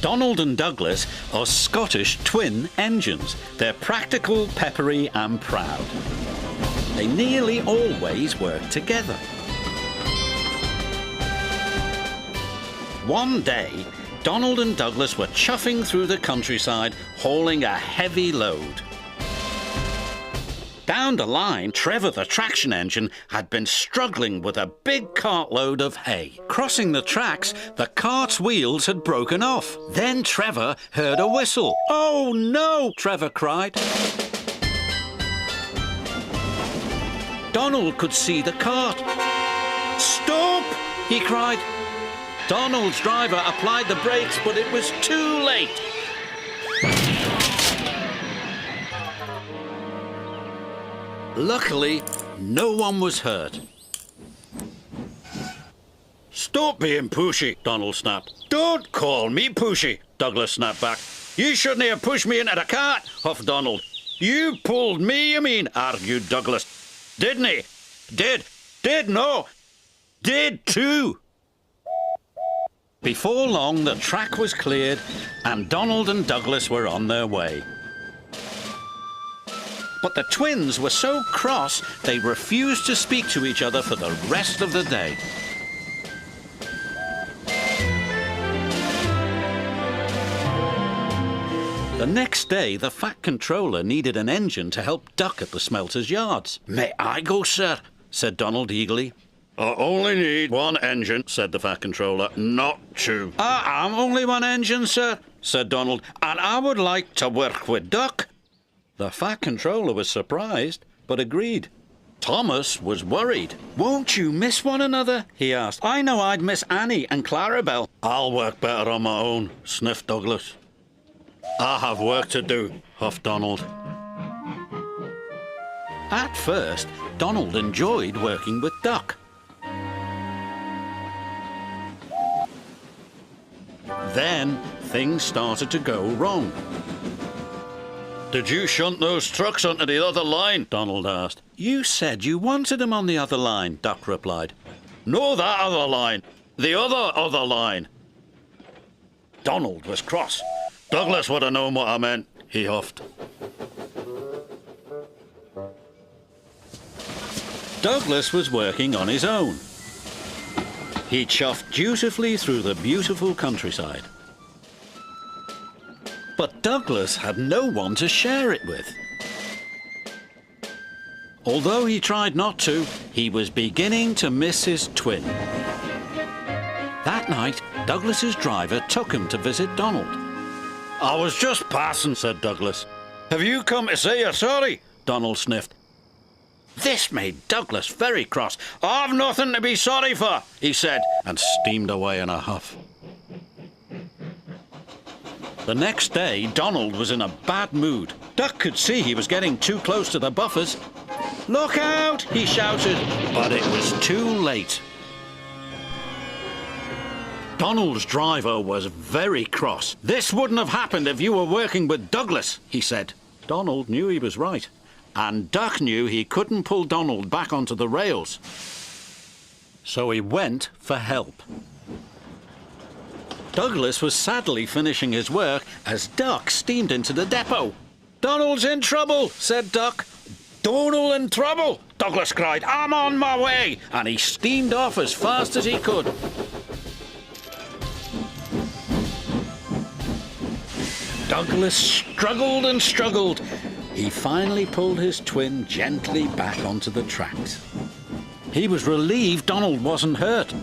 Donald and Douglas are Scottish twin engines. They're practical, peppery and proud. They nearly always work together. One day, Donald and Douglas were chuffing through the countryside, hauling a heavy load. Down the line, Trevor the traction engine had been struggling with a big cartload of hay. Crossing the tracks, the cart's wheels had broken off. Then Trevor heard a whistle. "Oh no!" Trevor cried. Donald could see the cart. "Stop!" he cried. Donald's driver applied the brakes, but it was too late. Luckily, no one was hurt. "Stop being pushy," Donald snapped. "Don't call me pushy," Douglas snapped back. "You shouldn't have pushed me into the cart," huffed Donald. "You pulled me, you mean," argued Douglas. "Didn't he?" Did, no. Did too." Before long, the track was cleared and Donald and Douglas were on their way. But the twins were so cross, they refused to speak to each other for the rest of the day. The next day, the Fat Controller needed an engine to help Duck at the smelter's yards. "May I go, sir?" said Donald eagerly. "I only need one engine," said the Fat Controller, "not two." "I'm only one engine, sir," said Donald, "and I would like to work with Duck." The Fat Controller was surprised, but agreed. Thomas was worried. "Won't you miss one another?" he asked. "I know I'd miss Annie and Clarabelle." "I'll work better on my own," sniffed Douglas. "I have work to do," huffed Donald. At first, Donald enjoyed working with Duck. Then, things started to go wrong. "Did you shunt those trucks onto the other line?" Donald asked. "You said you wanted them on the other line," Duck replied. "No, that other line. The other line." Donald was cross. "Douglas would have known what I meant," he huffed. Douglas was working on his own. He chuffed dutifully through the beautiful countryside. But Douglas had no one to share it with. Although he tried not to, he was beginning to miss his twin. That night, Douglas's driver took him to visit Donald. "I was just passing," said Douglas. "Have you come to say you're sorry?" Donald sniffed. This made Douglas very cross. "I've nothing to be sorry for," he said, and steamed away in a huff. The next day, Donald was in a bad mood. Duck could see he was getting too close to the buffers. "Look out!" he shouted, but it was too late. Donald's driver was very cross. "This wouldn't have happened if you were working with Douglas," he said. Donald knew he was right, and Duck knew he couldn't pull Donald back onto the rails. So he went for help. Douglas was sadly finishing his work as Duck steamed into the depot. "Donald's in trouble," said Duck. "Donald in trouble!" Douglas cried. "I'm on my way!" And he steamed off as fast as he could. Douglas struggled and struggled. He finally pulled his twin gently back onto the tracks. He was relieved Donald wasn't hurt.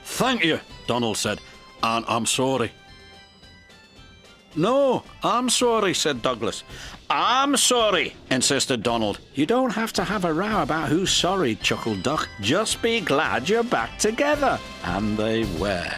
"Thank you," Donald said, "and I'm sorry." "No, I'm sorry," said Douglas. "I'm sorry," insisted Donald. "You don't have to have a row about who's sorry," chuckled Duck. "Just be glad you're back together." And they were.